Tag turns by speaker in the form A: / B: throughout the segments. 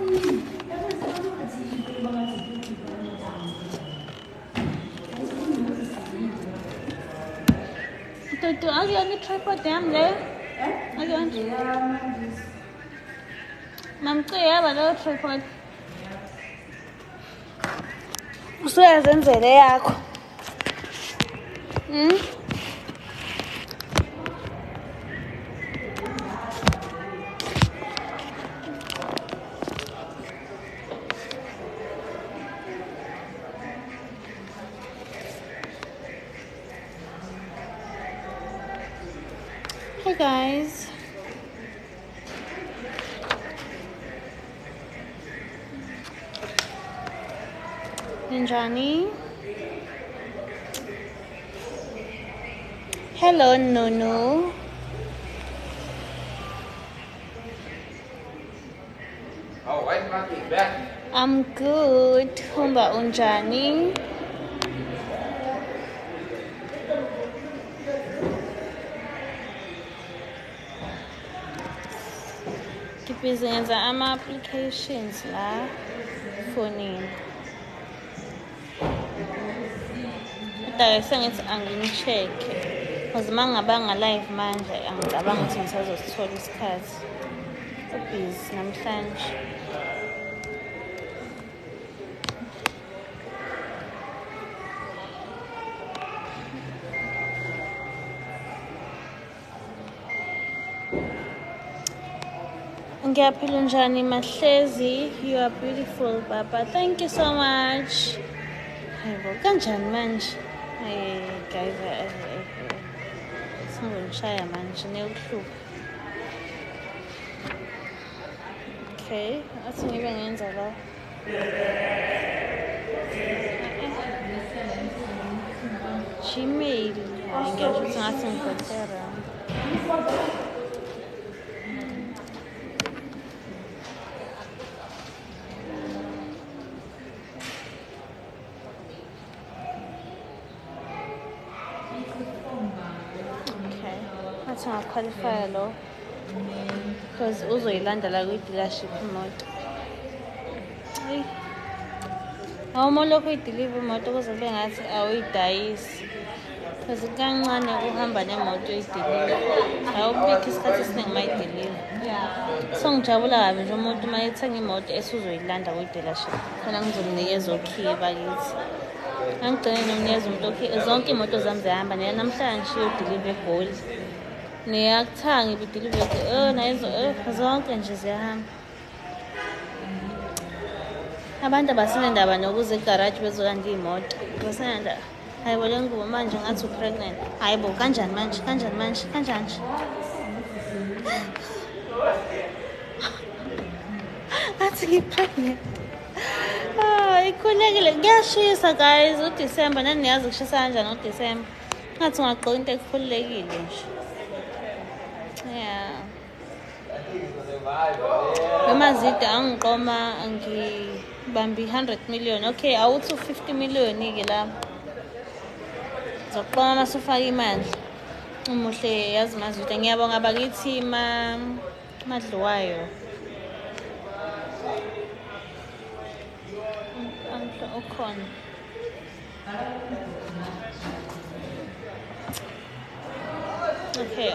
A: Tutu, are you on the tripod damn there? Are you on? Mom, yeah, but no tripod. Usuyazenzele yakho. Hey guys. Ninjani. Hello, Nunu.
B: Oh, why not be back?
A: I'm good. Humba unjani. Busy ama-applications la fonini. Kodwa-ke sengithi angini-check-e. Cause uma ngingabanga live manje angicabangi ukuthi ngisazosithola isikhathi. Busy namhlanje. Ngiyaphila njani Mahlezi, you are beautiful Baba. Thank you so much. Hayibo kanjani manje? Guys, singishaya manje neyokuhlupa. Okay, athi ngibe ngenza la. Gmail, ngiyasho ukuthi ngathi ngikhothera. Qualify lo because uzoyilanda la kwi-dealership imoto. Hayi. Awuma lokho uyideliver imoto kuze kube ngathi awuyidayisi. Because kancane uhamba nemoto uyideliver. Awubikho isikhathi esiningi mayideliver. So ngijabula kabi nje umuntu mayethenga imoto esuzoyilanda kwi-dealership. Khona ngizomnikeza okhiye bakithi. Angigcine nomnikeza umuntu okhiye. Zonke imoto zami zihamba namhlanje uyodeliver eGoli. Niyakuthanga ibideliver nayizo zonke nje ziyahamba. Abantu abasinendaba nokuze egarage bezolanda imoto. Basinenda hayibo le ngubo manje ngathi upregnant. Hayibo kanjani manje? Kanjani? Athi ngipregnant. Ikhulekile kuyashisa guys uDecember nani niyazi kushisa kanjani uDecember. Ngathi ungaqoqa into ekukhulekile nje. Yeah. Noma zida angiqoma ngibambi 100 million. Okay, awuthi 50 million ke la. Zoqoma masufaka imali. Umuhle yazi mazida ngiyabonga bakithi madluwayo. Ukhona. Okay,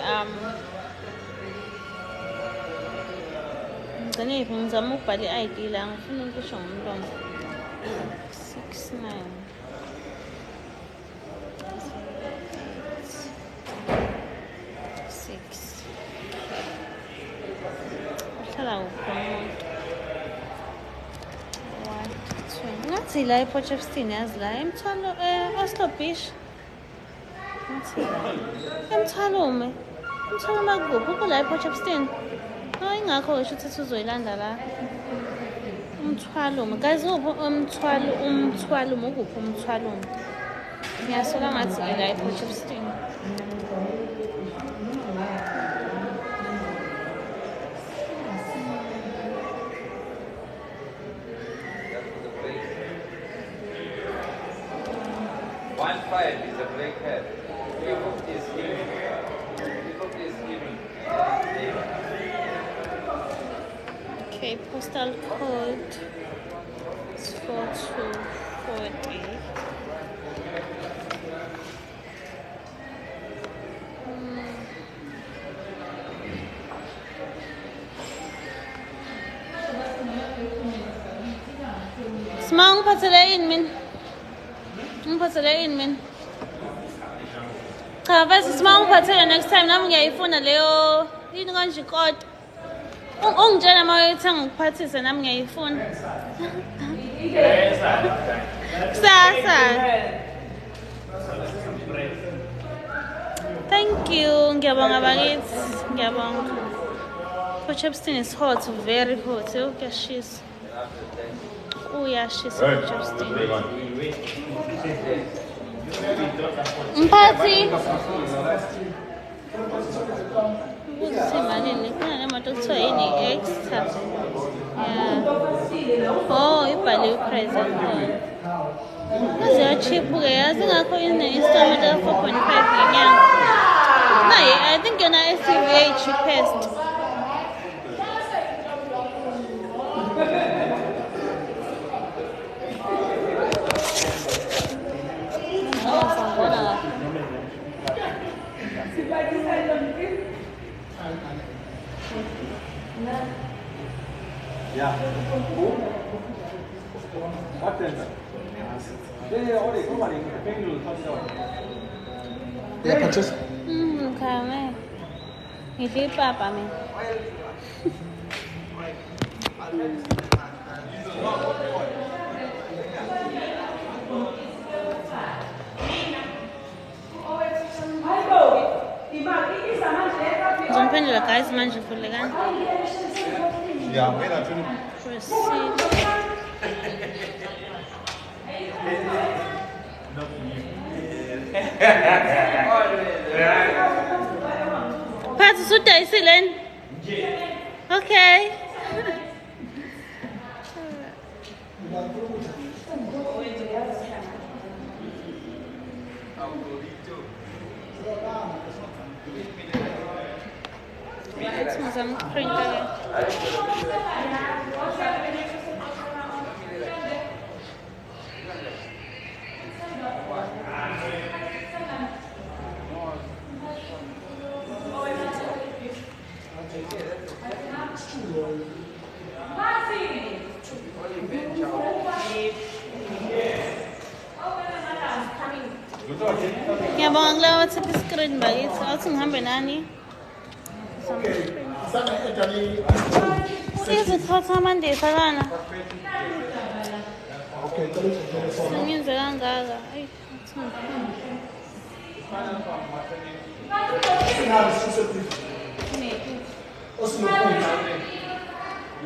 A: ngizama ukubhala i-ID la ngifuna ukusho ngomlomo. 69 6 uhlala kuphi umuntu? Ngathi la ePortshepstone yazi la emthwalo Oslo Beach. Emthwalume kuphi uko la ePortshepstone? Ingakho ngisho ukuthi uzoyilanda la. Umthwalume guys umthwalume ukuphi umthwalume? Ngiyasola ngathi la ePortshepstone.
B: One file is a break head. You hope is giving.
A: Okay, postal code is 4240. Small ngiphathele ini mina? Ngiphathele ini mina? Cha bese small ngiphathele next time nami ngiyayifuna leyo yini kanje ikota. Ungitshela uma uyithenga ngikuphathise nami ngiyayifuna. Kusasa. Thank you. Ngiyabonga bakithi. Ngiyabonga. Coach Epstein is hot, very hot. Kuyashisa. Uyashisa Coach Epstein. Mphathi. Ukuthi malini khona nemoto kuthiwa yini extra. Yeah. Oh, ibhaliwe price yakhona. Kaze cheap ke yazi ngakho installment ka 4.5 ngenyanga. Naye I think yona SUV cheapest.
C: Ja. Wat is dat? Nee, kom maar in. Ik ben nu
D: Yeah, purchase.
A: Kame. Hindi papa me. Zomphendula guys manje futhi kan.
D: Ja, wait until
A: Proceed. Phathi sudayisile. Okay. Let's move some printer. Ngiyabonga kulawa WhatsApp screen bakithi. Awuthi ngihambe nani? Sizithatha amandisa kana.
D: Okay,
A: Sengenze kangaka. Ayi.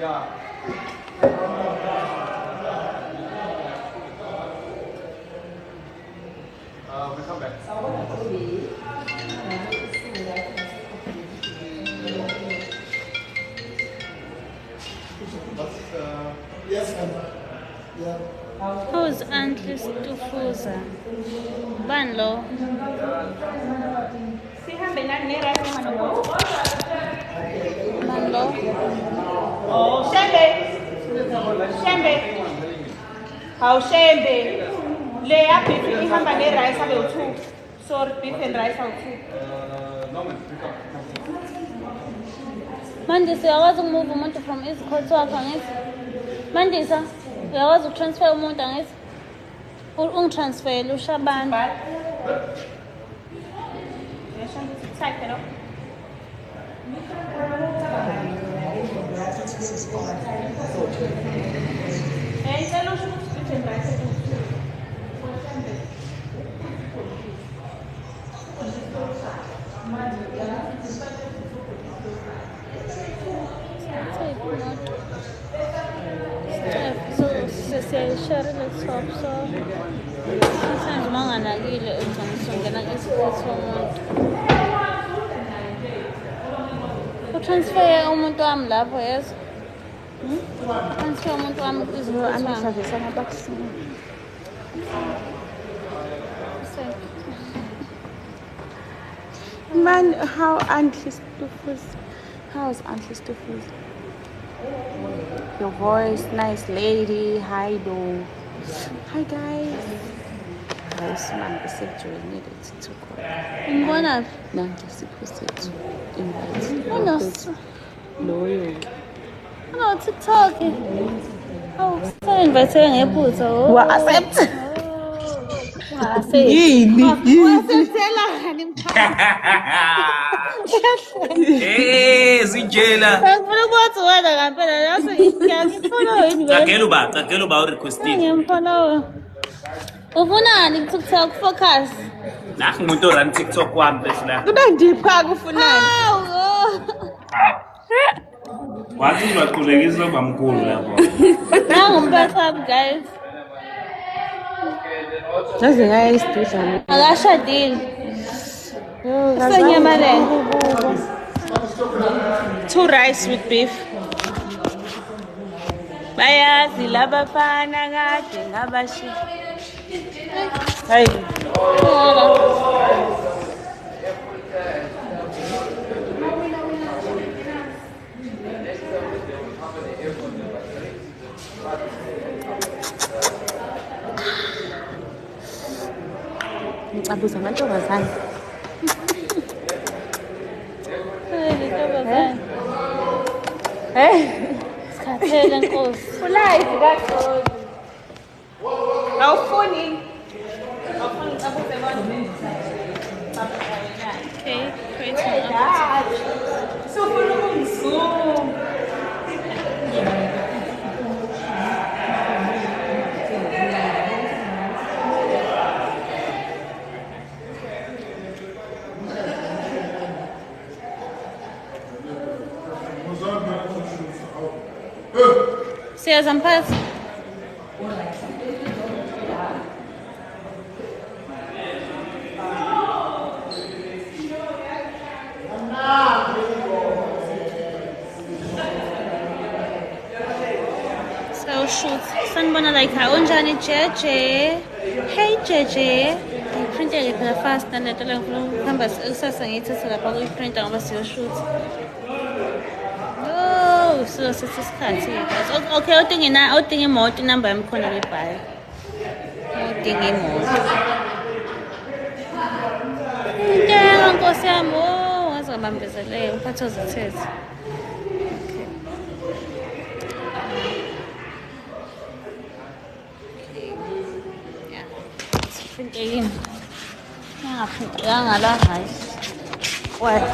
C: Ja. We come back.
D: yes, ma'am. Yeah.
A: Who's Antlis Tufuza? Banlo. Banlo.
E: Oh, Shembe. Shembe. How Shembe. Leia beef ihamba ne-rice abe-2. Sorry, beef and rice awu-2.
C: Norman, pick up.
A: Mandisa uyakwazi ukumove umuntu from izikhotho wakho angithi? Mandisa uyakwazi ukutransfer umuntu angithi? Ungitransferele uShabani.
E: But yasho ngithi type lo. Ngicela usho ukuthi beef and rice awu-2.
A: Siyayishare laptop so sometimes uma unganakile ugcina usungena kwisikhathi somuntu. Utransfer umuntu wami lapho yezo. Transfer umuntu wami kwisikhathi.
F: Man, how Antlis Tufuza? How is Antlis Tufuza?
A: Your voice, nice lady. Hi, though. Hi, guys. Guys, man, the secretary needed to call. Mbona? No, just posted to invite. Loyal. No, TikTok. Oh, so invited ngephutha. Wa accept.
C: Yini?
A: Wasenzela ngani mkhaya?
C: Zinjela.
A: Ngifuna ukuthi wena ngempela yase ngiyangifuna yini wena?
C: Cakela uba urequested.
A: Ngiyamfollow. Ufunani ku-TikTok focus?
C: Nah, umuntu orun TikTok wami bese la.
E: Kunandipha kufunani.
C: Wathi uzaqhubekisa ukuba mkhulu lapho.
A: Nangu umphathi wami guys.
E: Yazi ngayisiduza.
A: Akashadile. Usenyamalele.
E: 2 rice with beef. Bayazi labafana kade ngabashi. Hayi.
A: Ngicabuza amantombazane. Intombazane. Sikhathele Nkosi.
E: Ulive kaXoli. Awufuni? Awufuni abuze bona.
A: Okay, creating an
E: Sufuna ukungizuma.
A: Siyaza mphathi. Shoot. Sanibona like unjani Jeje. Hey Jeje. Ngiprinter ke phela fast nalento la ngifuna ukuhamba kusasa ngiyithatha lapha kuyiprinter ngoba siyoshoot. Oh, so sithi isikhathi guys. Okay, udinga imoto inamba yami khona lebhayo. Udinga imoto. Ngeke Nkosi yami, oh, wazi ngabambezele umphathi ozithethe. Printing. Yang ala hai. What?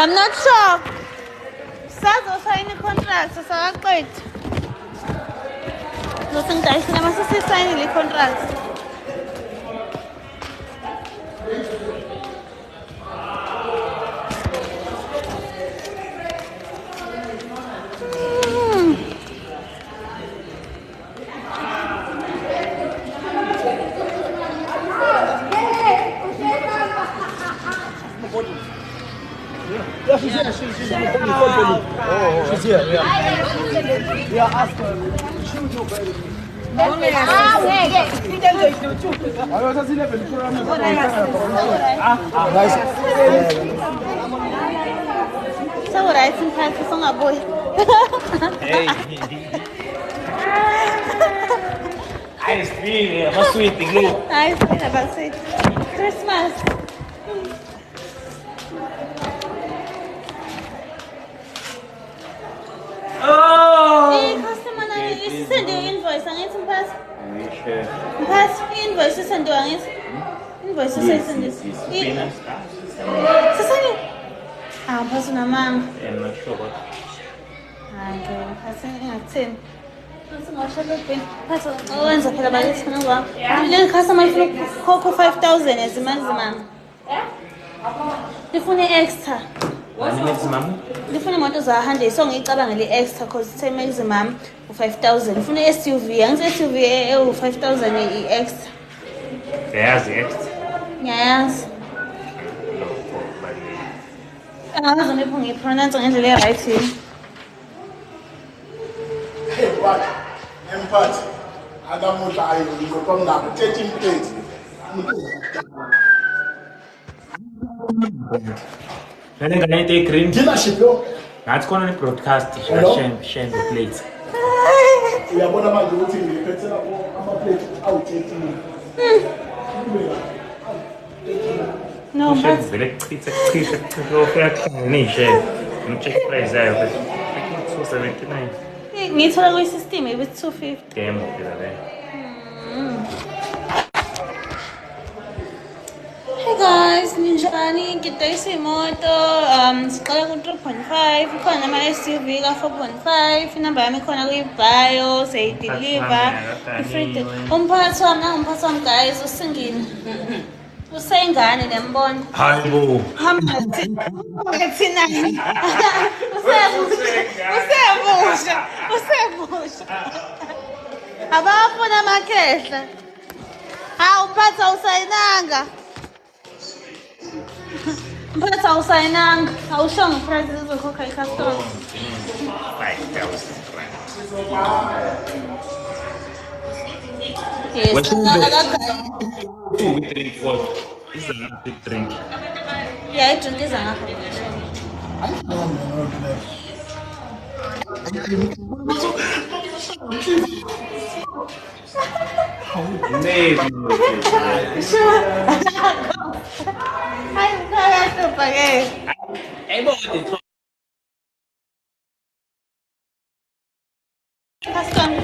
A: I'm not sure. Sazo sign the contract, so I quit. No think I must sign the contract.
D: She's here. She's here. Yeah. Yeah, ask her. She will do better.
C: Alo, sasa ile película no
A: So right in time for song boy.
D: Hey. Ice cream, how sweet the glue.
A: I see about it. Christmas.
D: Oh!
A: Hey, customer, you send your invoice and it's pass. Pass invoice, you send your invoice, you send this. Sasani. Ah, pass na mang.
D: I'm not sure what.
A: Okay, pass in 10. Owenza phela bakithi ngoba le customer ifuna ukukhokha 5,000 ezimali. Ifuna extra.
D: Maximum?
A: Ifuna imoto za 100 so ngicabangele extra cause it's maximum u5,000. Ifuna SUV, angithi SUV u5,000 extra.
D: There's extra.
A: Yes. Angazona ngipronounce ngendlela right here.
C: Hey, what? Empathy. Adamuta ayo ngikho nabo 13 plates.
D: Then can I take green?
C: Dealership yo.
D: That's going to broadcast. Share the plates.
C: Uyabona manje ukuthi ngiphethela ama plate awu-13.
A: No, but
D: It's check price there, but 279.
A: ngithola kwi-system with 250.
D: Damn, okay.
A: Hey guys, ninjani? Ngidayisa imoto siqala ku-3.5 ikhona ama-SUV ka-4.5 inamba yami ikhona kwi-bio seyideliver umphathi wami guys usingini usengane nembona
D: Hayibo.
A: usebusha abafuna amakhehla umphathi awusayinanga umphathi awusayinanga awushongo price ezizokhokha i-customer
D: 5,000 rand.
A: yes
D: What is it?
A: akagayi
D: Oh, we drink what? This is a big drink.
A: yeah idrink iza ngapha hayi ngakahlupha-ke customer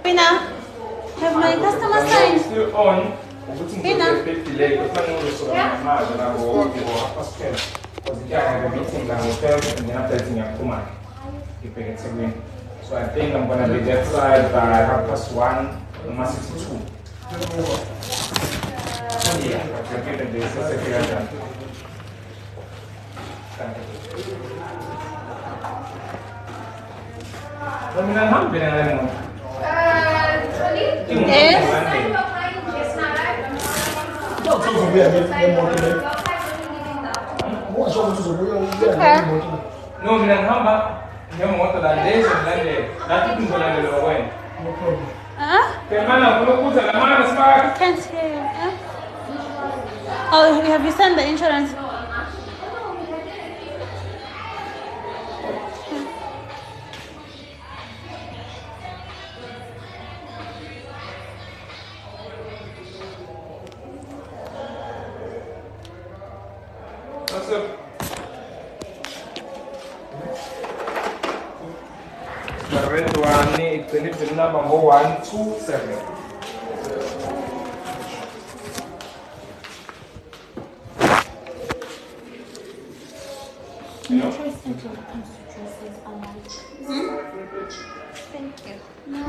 A: Pina, have my customer signed?
C: Still on.
A: Pina.
C: Delay because man no so much and I go half 10. Because the guy had a meeting at hotel and then after it's in Yakuma. You pay it again. So I think I'm gonna be that side by 1:30, almost 62. Yeah, I'm getting this. That's a good idea. Nominal ham pinangalan mo?
A: Yes.
C: No, minang ham ba? Hindi mo ito lande, lande. Dati kung ko lande lawin.
A: Huh?
C: Kaya mana, kung ko sa laman, smart.
A: Can't hear you. Huh? Oh, have you sent the insurance?
C: What's up? The red one, it's number 127.
A: I'm not sure it's when it comes to dresses. I like. Thank you. No,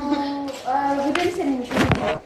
A: we didn't send insurance.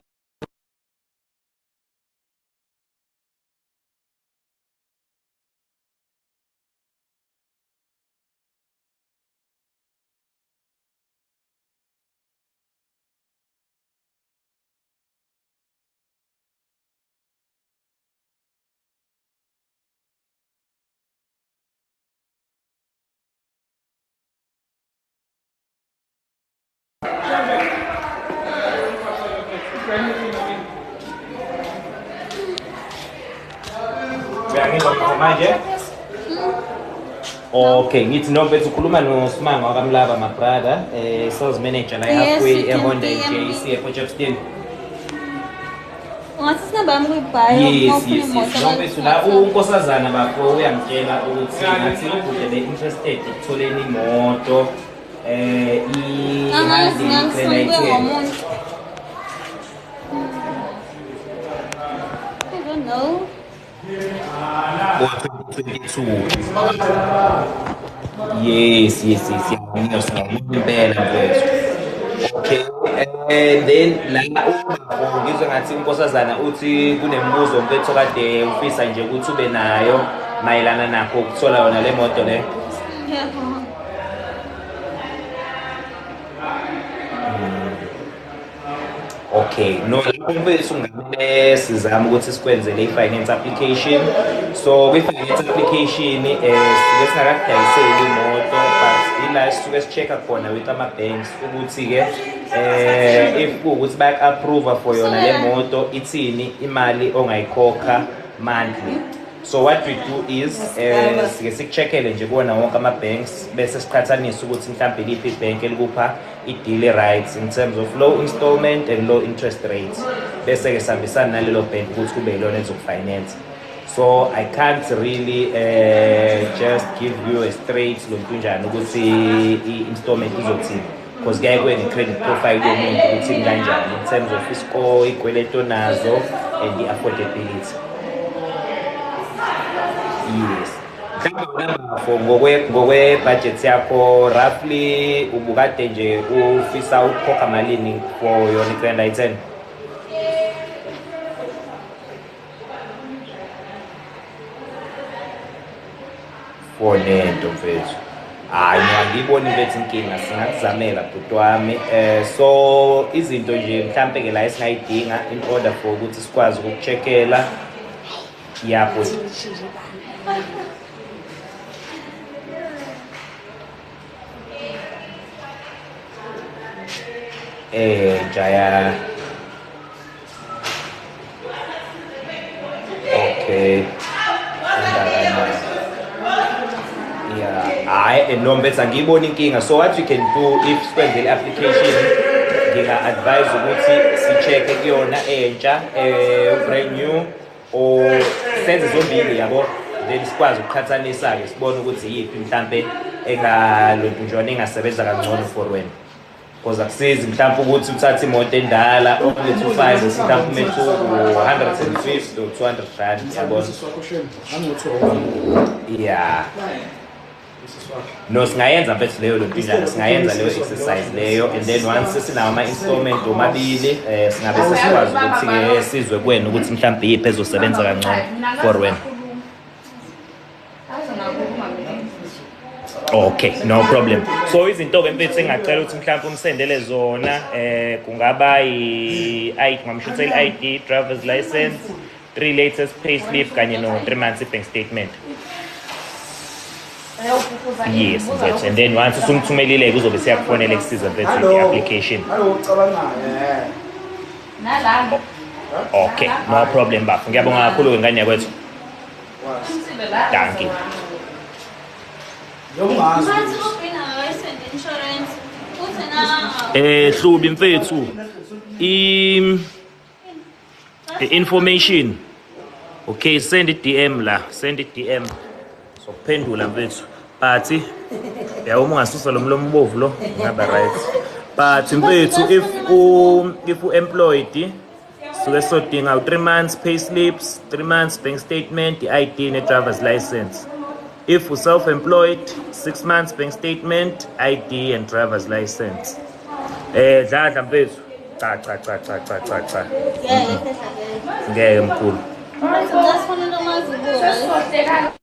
F: Okay, ngithi no bethu ukhuluma noSimanga wakamlaba my brother, sales manager la
A: Yes,
F: halfway
A: you can
F: eHonda
A: DM
F: JC ePotchefstroom.
A: Ungathi sinabami kuyibhayo
F: Yes, no bethu la unkosazana bafo uyamtshela ukuthi ngathi ubude interested ekutholeni imoto
A: Angazi ngisongwe ngomuntu. I don't know.
F: 22. Yes. Ngiyosangempela mfethu. Okay, and then la ngizwe ngathi unkosazana uthi kunembuzo mfethu kade ufisa nje ukuthi ube nayo mayelana nakho ukuthola yona le moto le.
A: Yeah.
F: Okay, no mfethu ngamele sizama ukuthi sikwenzele i-finance application. So kwi-finance application sike singakadayiseli imoto but ila sisuke si-check-a khona with ama-banks ukuthi ke if kuwukuthi bayak-approve for yona le moto ithini imali ongayikhokha monthly. So what we do is sike sikucheckele nje kuwona wonke ama-banks bese siqhathanisa ukuthi mhlawumbe liphi ibhenki elikupha i-deal rights in terms of low installment and low interest rates. Bese ke sihambisana nalelo bank ukuthi kube yilona elizokufinance. So I can't really just give you a straight lontunjani ukuthi i-installment izothini because kuyaye kuye nge-credit profile yomuntu ukuthi kanjani in terms of iscore, ikweleto nazo and i-affordability. Yes. For ngokwe budget yakho roughly ubukade nje ufisa ukukhokha malini for yona i-Grand i10? For lento mfethu. Hayi ngiyibona mfethu inkinga singakuzamela bhuti wami. So izinto nje mhlambe ke la esingayidinga in order for ukuthi sikwazi ukucheckela yabo. Jaya. Okay. Yeah. No mbethu angiyibona inkinga. So what we can do if sikwenzele application nginga-advise ukuthi si-check-e kuyona entsha brand new or senze zombili yabo then sikwazi ukuqhathanisa-ke sibone ukuthi yiphi mhlampe engalontunjwana engasebenza kangcono for wena. Because akusizi mhlawumbe ukuthi uthathe imoto endala only 25 mhlawumbe umethu 150 or 200 rand yabona. Yeah. No singayenza mfethu leyo lontunjana singayenza leyo exercise leyo and then once sinawo ama-installment omabili singabe sesikwazi ukuthi-ke sizwe kuwena ukuthi mhlawumbe yiphi ezosebenza kangcono for wena. Okay, no problem. So izinto-ke mfethu engingacela ukuthi mhlawumbe umsendele zona kungaba ngingamsho ukuthi i-ID, driver's license, 3 latest payslip kanye no 3 months bank statement. Yes, mfethu. And then once usungithumelile kuzobe siyakufonela kusiza mfethu i-application. Okay, no problem bafo. Ngiyabonga kakhulu ngane yakwethu. Thank you. Hlubi mfethu information. Okay, send it DM la, send it DM. So pendula mfethu. But yawuma ungasusa lo mlomo bovu lo ngaba right. But mfethu if u employed so sodinga 3 months pay slips, 3 months bank statement, the ID ne driver's license.
D: If self-employed, 6 months bank statement, ID and driver's license. Dladla mfethu. Cha. Ngeke mkhulu.
A: Ngasifonela umazibuko.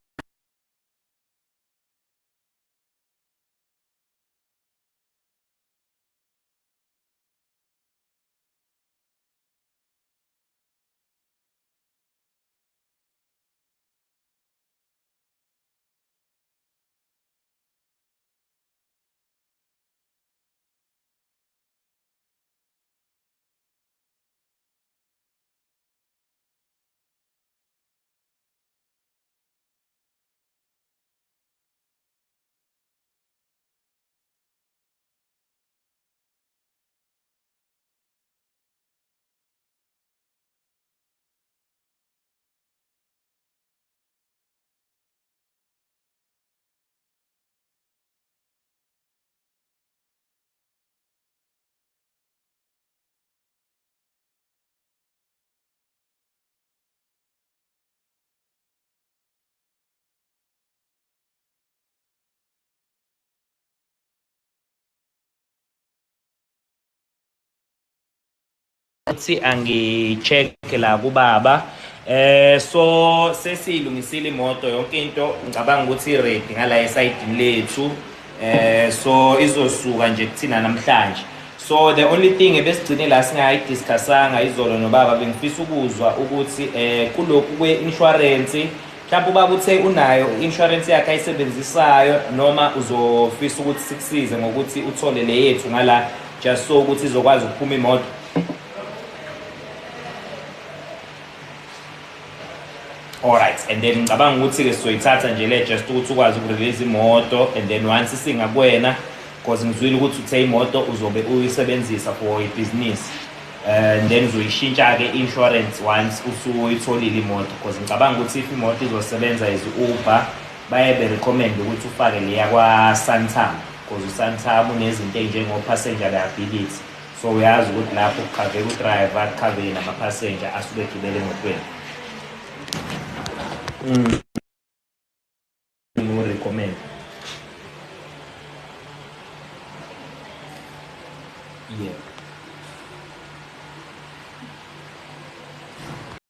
F: Uthi angicheck la kubaba so sesilungisile imoto yonke into ngicabanga ukuthi ready ngala esayidini lethu so izosuka nje kuthina namhlanje. So the only thing ebesigcine la singayidiscussanga izolo nobaba bengifisa ukuzwa ukuthi kulokhu kwe-insurance mhlawumbe ubaba uthe unayo insurance yakhe ayisebenzisayo noma uzofisa ukuthi sikusize ngokuthi uthole le yethu ngala just so ukuthi izokwazi ukuphuma imoto. Alright, and then ngicabanga ukuthi ke soyithatha nje le just ukuthi ukwazi ukurelease imoto and then once singakwena because ngizwile ukuthi uthe imoto uzobe uyisebenzisa for ibusiness and then uzoyishintsha ke insurance once usuyitholile imoto because ngicabanga ukuthi if imoto izosebenza as Uber baye recommend ukuthi ufake leya kwa Santam because uSantam unezinto ezinjengo passenger liability so uyazi ukuthi lapho cover u-driver cover nama passenger asuke egibele emotweni. You recommend? Yeah.